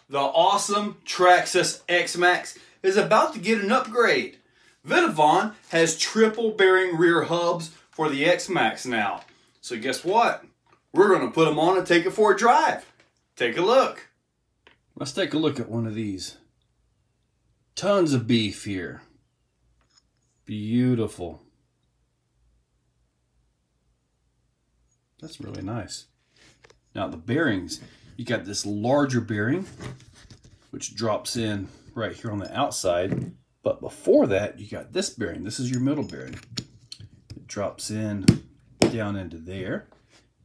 The awesome Xmaxx Xmaxx is about to get an upgrade. Vitavon has triple bearing rear hubs for the Xmaxx now. So guess what? We're going to put them on and take it for a drive. Take a look. Let's take a look at one of these. Tons of beef here. Beautiful. That's really nice. Now the bearings, you got this larger bearing, which drops in right here on the outside. But before that, you got this bearing. This is your middle bearing. It drops in down into there.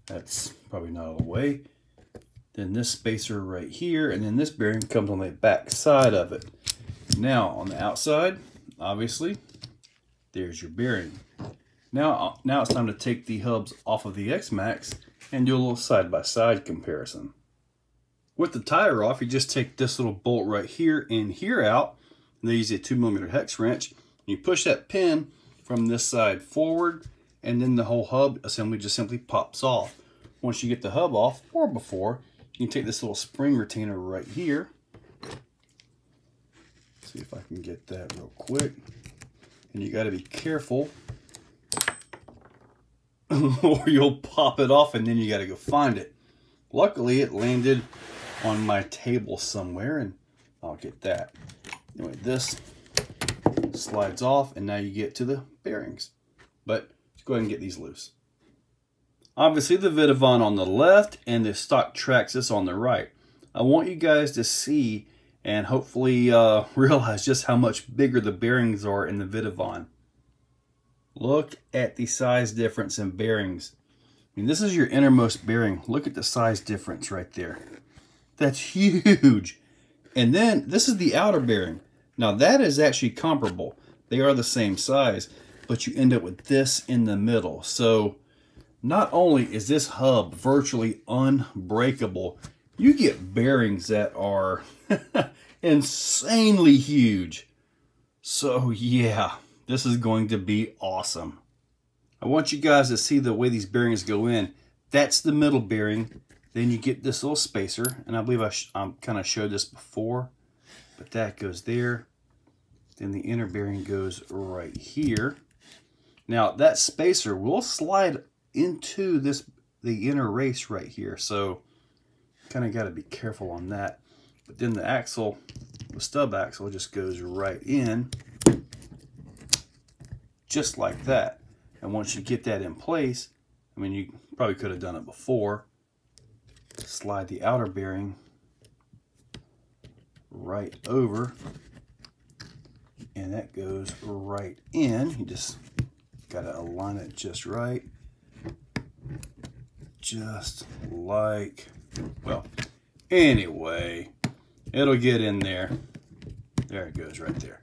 That's probably not all the way. Then this spacer right here, and then this bearing comes on the back side of it. Now on the outside, obviously, there's your bearing. Now it's time to take the hubs off of the Xmaxx and do a little side-by-side comparison. With the tire off, you just take this little bolt right here and here out, and they use a 2mm hex wrench. You push that pin from this side forward, and then the whole hub assembly just simply pops off. Once you get the hub off, or before, you can take this little spring retainer right here. See if I can get that real quick. And you got to be careful or you'll pop it off and then you got to go find it. Luckily, it landed on my table somewhere and I'll get that. Anyway, this slides off and now you get to the bearings. But let's go ahead and get these loose. Obviously, the Vitavon on the left and the stock Xmaxx on the right. I want you guys to see and hopefully realize just how much bigger the bearings are in the Vitavon. Look at the size difference in bearings. I mean, this is your innermost bearing. Look at the size difference right there. That's huge. And then this is the outer bearing. Now that is actually comparable. They are the same size, but you end up with this in the middle. So not only is this hub virtually unbreakable, you get bearings that are insanely huge. So yeah, this is going to be awesome. I want you guys to see the way these bearings go in. That's the middle bearing. Then you get this little spacer, and I believe I kind of showed this before, but that goes there. Then the inner bearing goes right here. Now that spacer will slide into the inner race right here, so kind of got to be careful on that. But then the axle, the stub axle, just goes right in, just like that. And once you get that in place, I mean, you probably could have done it before. Slide the outer bearing right over, and that goes right in. You just got to align it just right. Just like, well, anyway, it'll get in there. There it goes right there.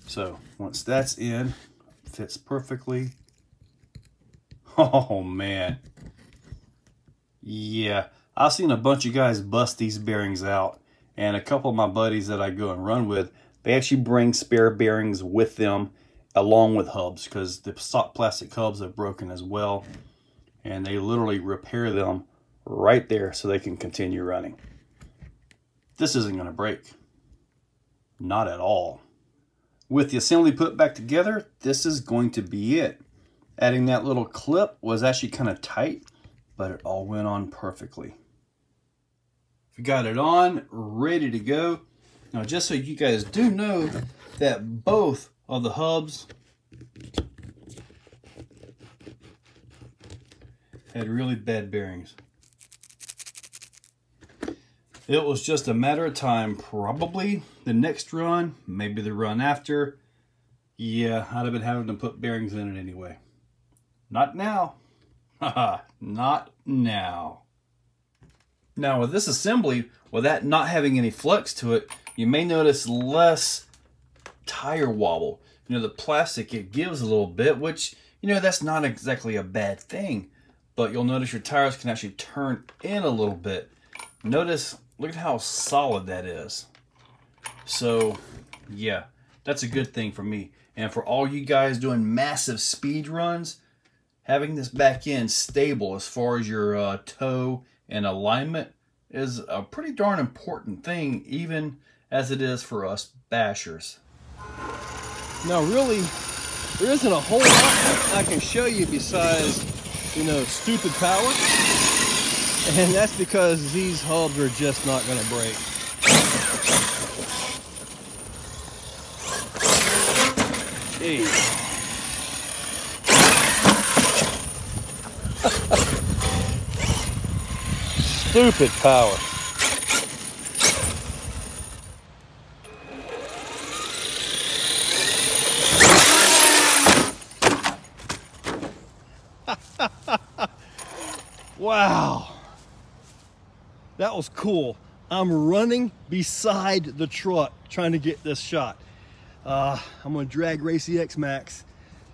So once that's in, fits perfectly. Oh man. Yeah, I've seen a bunch of guys bust these bearings out, and a couple of my buddies that I go and run with, they actually bring spare bearings with them along with hubs, because the stock plastic hubs are broken as well, and they literally repair them right there so they can continue running. This isn't going to break. Not at all. With the assembly put back together, this is going to be it. Adding that little clip was actually kind of tight, but it all went on perfectly. We got it on, ready to go. Now, just so you guys do know that both of the hubs had really bad bearings. It was just a matter of time, probably the next run, maybe the run after. Yeah, I'd have been having to put bearings in it anyway. Not now. Haha, not now. Now with this assembly, with that not having any flex to it, you may notice less tire wobble. You know, the plastic, it gives a little bit, which, you know, that's not exactly a bad thing. But you'll notice your tires can actually turn in a little bit. Notice, look at how solid that is. So, yeah, that's a good thing for me. And for all you guys doing massive speed runs, having this back end stable as far as your toe and alignment is a pretty darn important thing, even as it is for us bashers. Now really, there isn't a whole lot I can show you besides, you know, stupid power. And that's because these hubs are just not going to break. Jeez. Stupid power. Wow. That was cool. I'm running beside the truck trying to get this shot. I'm gonna drag race the Xmaxx.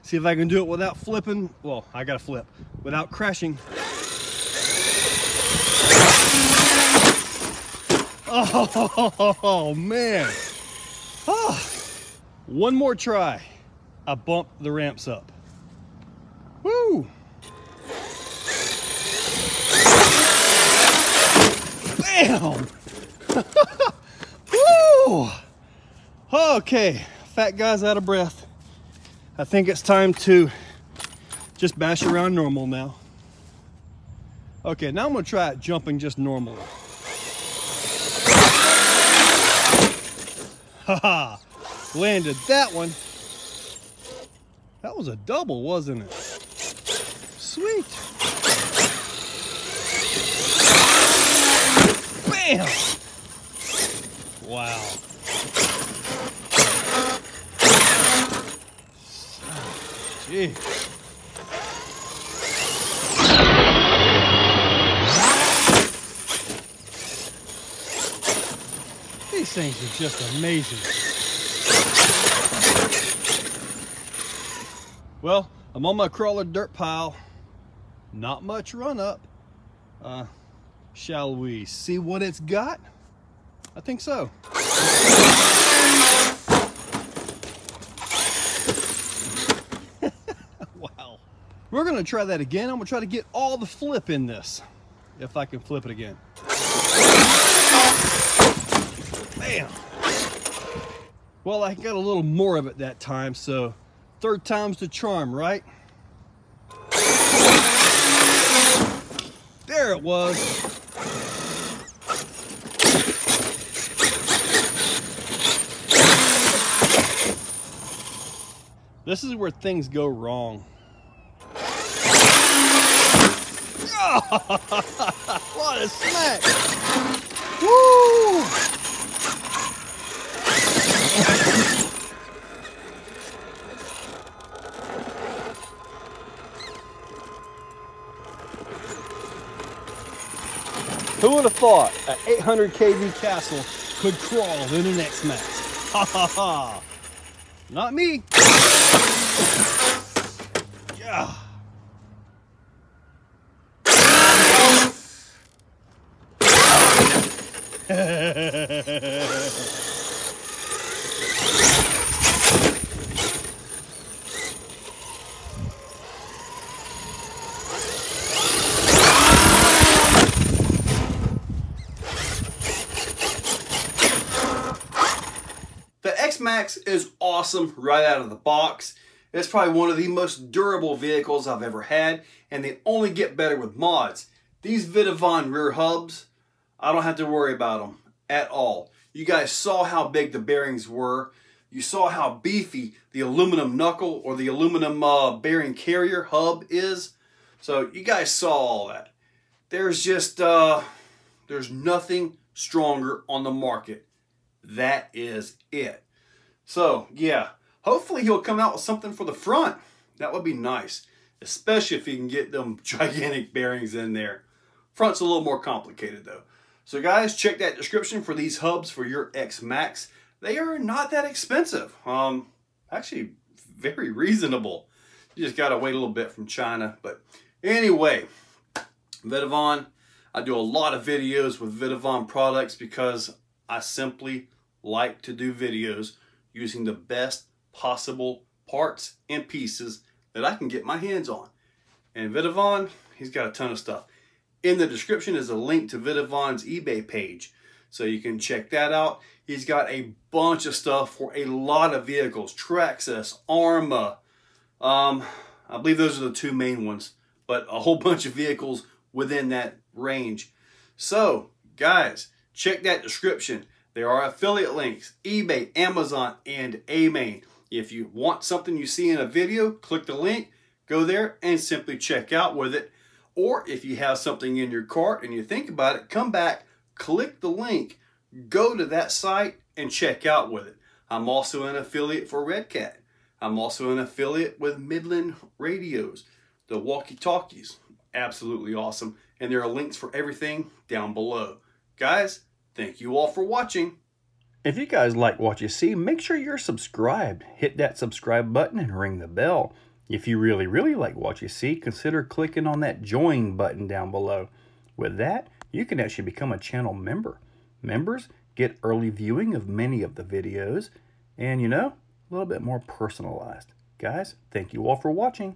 See if I can do it without flipping. Well, I gotta flip. Without crashing. Oh man. Oh. One more try. I bumped the ramps up. Woo. Bam. Woo. Okay, fat guy's out of breath. I think it's time to just bash around normal now. Okay, now I'm gonna try it jumping just normally. Haha, landed that one. That was a double, wasn't it? Sweet. Bam! Wow. Gee. These things are just amazing. Well, I'm on my crawler dirt pile. Not much run up. Shall we see what it's got? I think so. Wow. We're gonna try that again. I'm gonna try to get all the flip in this, if I can flip it again. Bam. Well, I got a little more of it that time, so third time's the charm, right? There it was. This is where things go wrong. What a smack! Woo! Who would have thought an 800 kV castle could crawl in an Xmaxx? Ha ha ha! Not me. Yeah. The Xmaxx is awesome right out of the box. It's probably one of the most durable vehicles I've ever had, and they only get better with mods. These Vitavon rear hubs, I don't have to worry about them at all. You guys saw how big the bearings were. You saw how beefy the aluminum knuckle or the aluminum bearing carrier hub is. So you guys saw all that. There's just, there's nothing stronger on the market. That is it. So yeah, hopefully he'll come out with something for the front. That would be nice, especially if he can get them gigantic bearings in there. Front's a little more complicated though. So guys, check that description for these hubs for your Xmaxx. They are not that expensive. Actually very reasonable. You just gotta wait a little bit from China. But anyway, Vitavon, I do a lot of videos with Vitavon products because I simply like to do videos using the best possible parts and pieces that I can get my hands on. And Vitavon, he's got a ton of stuff. In the description is a link to Vitavon's eBay page, so you can check that out. He's got a bunch of stuff for a lot of vehicles. Traxxas, Arma. I believe those are the two main ones, but a whole bunch of vehicles within that range. So, guys, check that description. There are affiliate links, eBay, Amazon, and AMain. If you want something you see in a video, click the link, go there, and simply check out with it. Or if you have something in your cart and you think about it, come back, click the link, go to that site, and check out with it. I'm also an affiliate for Red Cat. I'm also an affiliate with Midland Radios, the walkie-talkies. Absolutely awesome. And there are links for everything down below. Guys, thank you all for watching. If you guys like what you see, make sure you're subscribed. Hit that subscribe button and ring the bell. If you really like what you see, consider clicking on that join button down below. With that, you can actually become a channel member. Members get early viewing of many of the videos and, you know, a little bit more personalized. Guys, thank you all for watching.